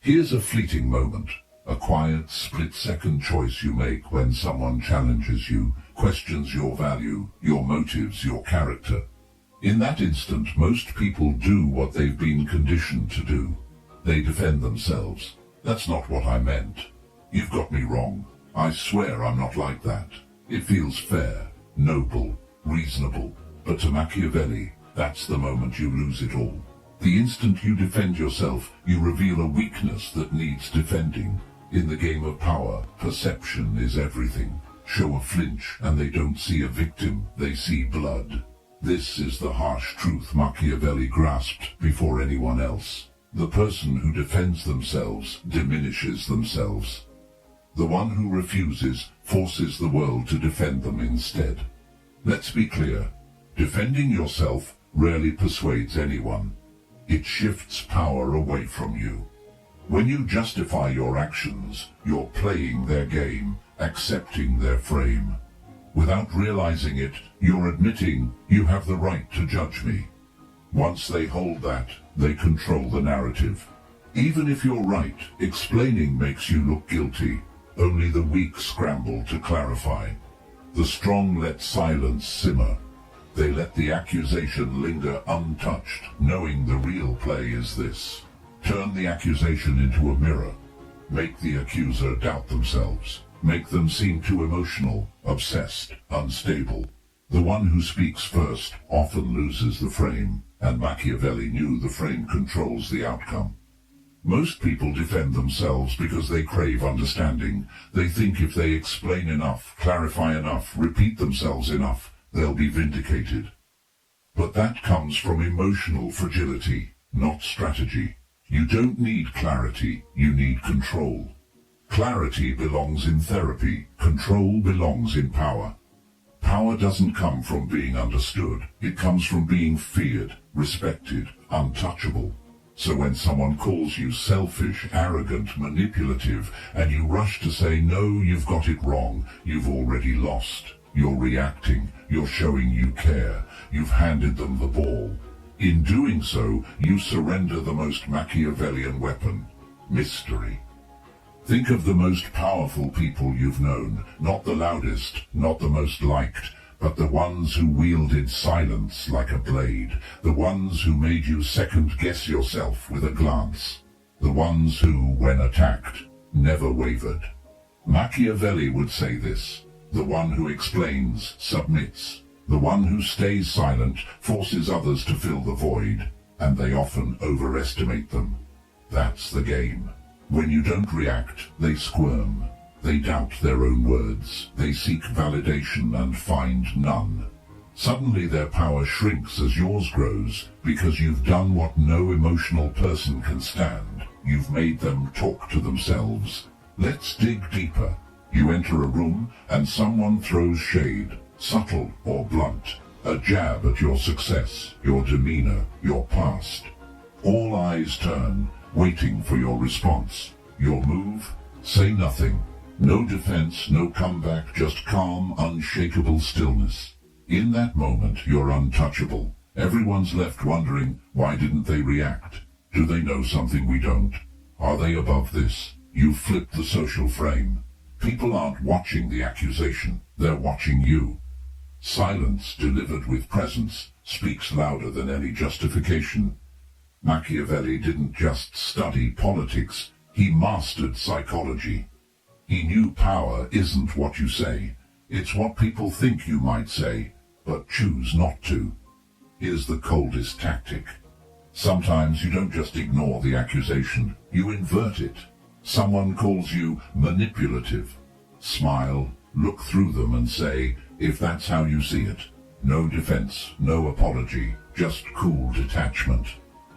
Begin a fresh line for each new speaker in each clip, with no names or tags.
Here's a fleeting moment, a quiet, split-second choice you make when someone challenges you, questions your value, your motives, your character. In that instant, most people do what they've been conditioned to do. They defend themselves. That's not what I meant. You've got me wrong. I swear I'm not like that. It feels fair, noble, reasonable. But to Machiavelli, that's the moment you lose it all. The instant you defend yourself, you reveal a weakness that needs defending. In the game of power, perception is everything. Show a flinch and they don't see a victim, they see blood. This is the harsh truth Machiavelli grasped before anyone else. The person who defends themselves diminishes themselves. The one who refuses forces the world to defend them instead. Let's be clear. Defending yourself rarely persuades anyone. It shifts power away from you. When you justify your actions, you're playing their game, accepting their frame. Without realizing it, you're admitting you have the right to judge me. Once they hold that, they control the narrative. Even if you're right, explaining makes you look guilty. Only the weak scramble to clarify. The strong let silence simmer. They let the accusation linger untouched, knowing the real play is this. Turn the accusation into a mirror. Make the accuser doubt themselves. Make them seem too emotional, obsessed, unstable. The one who speaks first often loses the frame, and Machiavelli knew the frame controls the outcome. Most people defend themselves because they crave understanding. They think if they explain enough, clarify enough, repeat themselves enough, they'll be vindicated. But that comes from emotional fragility, not strategy. You don't need clarity, you need control. Clarity belongs in therapy, control belongs in power. Power doesn't come from being understood, it comes from being feared, respected, untouchable. So when someone calls you selfish, arrogant, manipulative, and you rush to say, no, you've got it wrong, you've already lost. You're reacting, you're showing you care, you've handed them the ball. In doing so, you surrender the most Machiavellian weapon, mystery. Think of the most powerful people you've known, not the loudest, not the most liked, but the ones who wielded silence like a blade, the ones who made you second-guess yourself with a glance, the ones who, when attacked, never wavered. Machiavelli would say this: the one who explains, submits. The one who stays silent forces others to fill the void, and they often overestimate them. That's the game. When you don't react, they squirm. They doubt their own words. They seek validation and find none. Suddenly their power shrinks as yours grows, because you've done what no emotional person can stand. You've made them talk to themselves. Let's dig deeper. You enter a room, and someone throws shade, subtle or blunt, a jab at your success, your demeanor, your past. All eyes turn, waiting for your response. Your move? Say nothing. No defense, no comeback, just calm, unshakable stillness. In that moment, you're untouchable. Everyone's left wondering, why didn't they react? Do they know something we don't? Are they above this? You've flipped the social frame. People aren't watching the accusation, they're watching you. Silence delivered with presence speaks louder than any justification. Machiavelli didn't just study politics, he mastered psychology. He knew power isn't what you say, it's what people think you might say, but choose not to. Here's the coldest tactic. Sometimes you don't just ignore the accusation, you invert it. Someone calls you manipulative. Smile, look through them and say, if that's how you see it. No defense, no apology, just cool detachment.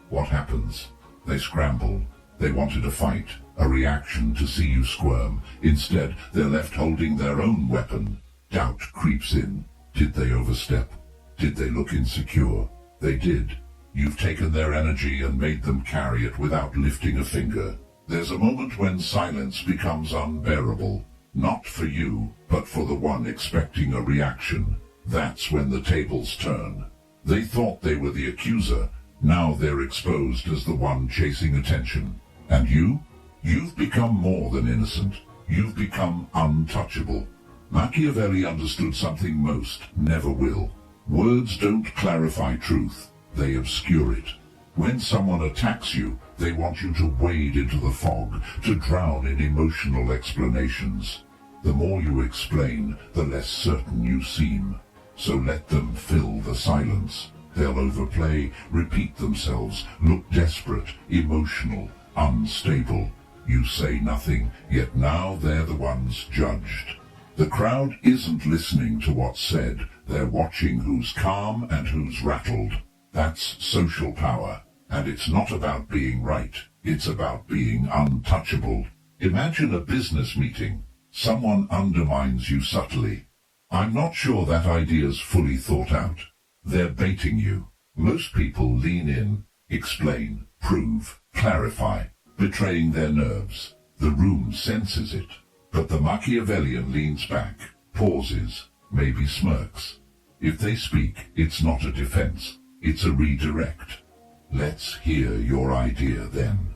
What happens? They scramble. They wanted a fight, a reaction to see you squirm. Instead, they're left holding their own weapon. Doubt creeps in. Did they overstep? Did they look insecure? They did. You've taken their energy and made them carry it without lifting a finger. There's a moment when silence becomes unbearable. Not for you, but for the one expecting a reaction. That's when the tables turn. They thought they were the accuser. Now they're exposed as the one chasing attention. And you? You've become more than innocent. You've become untouchable. Machiavelli understood something most never will. Words don't clarify truth, they obscure it. When someone attacks you, they want you to wade into the fog, to drown in emotional explanations. The more you explain, the less certain you seem. So let them fill the silence. They'll overplay, repeat themselves, look desperate, emotional, unstable. You say nothing, yet now they're the ones judged. The crowd isn't listening to what's said, they're watching who's calm and who's rattled. That's social power, and it's not about being right, it's about being untouchable. Imagine a business meeting. Someone undermines you subtly. I'm not sure that idea's fully thought out. They're baiting you. Most people lean in, explain, prove, clarify, betraying their nerves. The room senses it. But the Machiavellian leans back, pauses, maybe smirks. If they speak, it's not a defense, it's a redirect. Let's hear your idea then.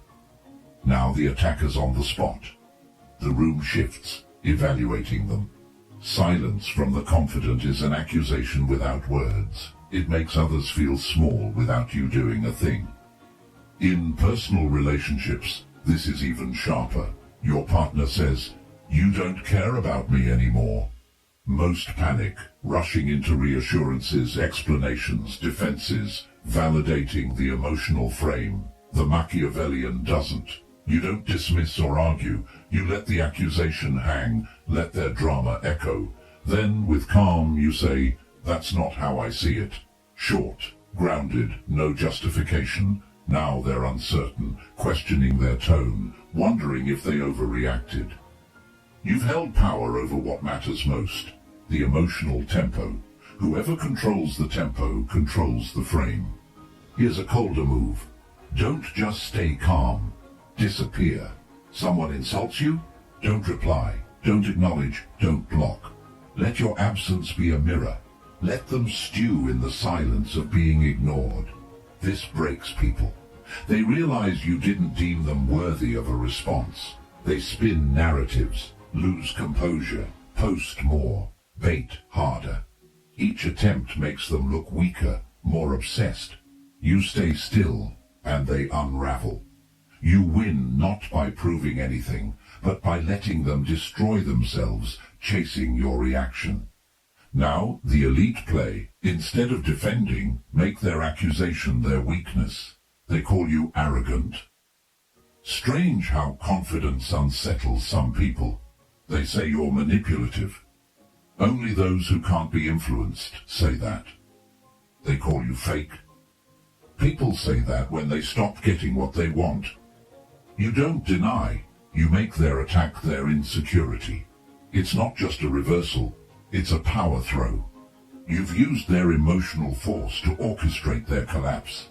Now the attacker's on the spot. The room shifts, evaluating them. Silence from the confident is an accusation without words. It makes others feel small without you doing a thing. In personal relationships, this is even sharper. Your partner says, "You don't care about me anymore." Most panic, rushing into reassurances, explanations, defenses, validating the emotional frame. The Machiavellian doesn't. You don't dismiss or argue. You let the accusation hang, let their drama echo. Then, with calm, you say, "That's not how I see it." Short, grounded, no justification. Now they're uncertain, questioning their tone, wondering if they overreacted. You've held power over what matters most, the emotional tempo. Whoever controls the tempo controls the frame. Here's a colder move. Don't just stay calm. Disappear. Someone insults you? Don't reply. Don't acknowledge. Don't block. Let your absence be a mirror. Let them stew in the silence of being ignored. This breaks people. They realize you didn't deem them worthy of a response. They spin narratives, lose composure, post more, bait harder. Each attempt makes them look weaker, more obsessed. You stay still, and they unravel. You win not by proving anything, but by letting them destroy themselves, chasing your reaction. Now, the elite play, instead of defending, make their accusation their weakness. They call you arrogant. Strange how confidence unsettles some people. They say you're manipulative. Only those who can't be influenced say that. They call you fake. People say that when they stop getting what they want. You don't deny, you make their attack their insecurity. It's not just a reversal, it's a power throw. You've used their emotional force to orchestrate their collapse.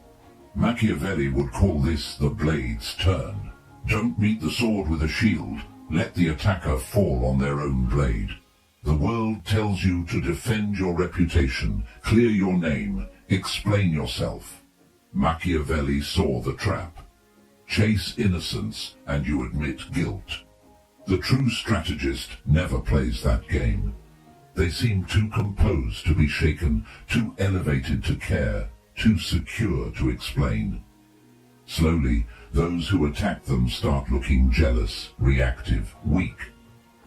Machiavelli would call this the blade's turn. Don't meet the sword with a shield, let the attacker fall on their own blade. The world tells you to defend your reputation, clear your name, explain yourself. Machiavelli saw the trap. Chase innocence and you admit guilt. The true strategist never plays that game. They seem too composed to be shaken, too elevated to care, too secure to explain. Slowly, those who attack them start looking jealous, reactive, weak.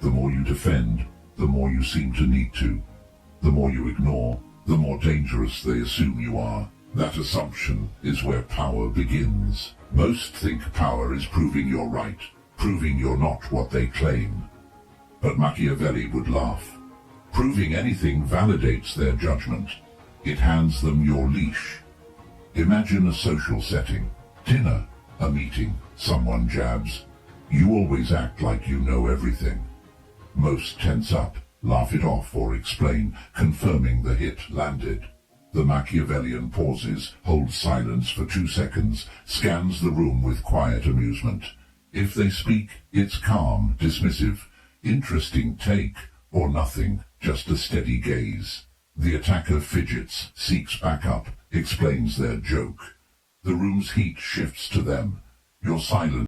The more you defend, the more you seem to need to. The more you ignore, the more dangerous they assume you are. That assumption is where power begins. Most think power is proving you're right, proving you're not what they claim. But Machiavelli would laugh. Proving anything validates their judgment. It hands them your leash. Imagine a social setting. Dinner, a meeting, someone jabs. You always act like you know everything. Most tense up, laugh it off or explain, confirming the hit landed. The Machiavellian pauses, holds silence for 2 seconds, scans the room with quiet amusement. If they speak, it's calm, dismissive, interesting take, or nothing, just a steady gaze. The attacker fidgets, seeks backup, explains their joke. The room's heat shifts to them. Your silence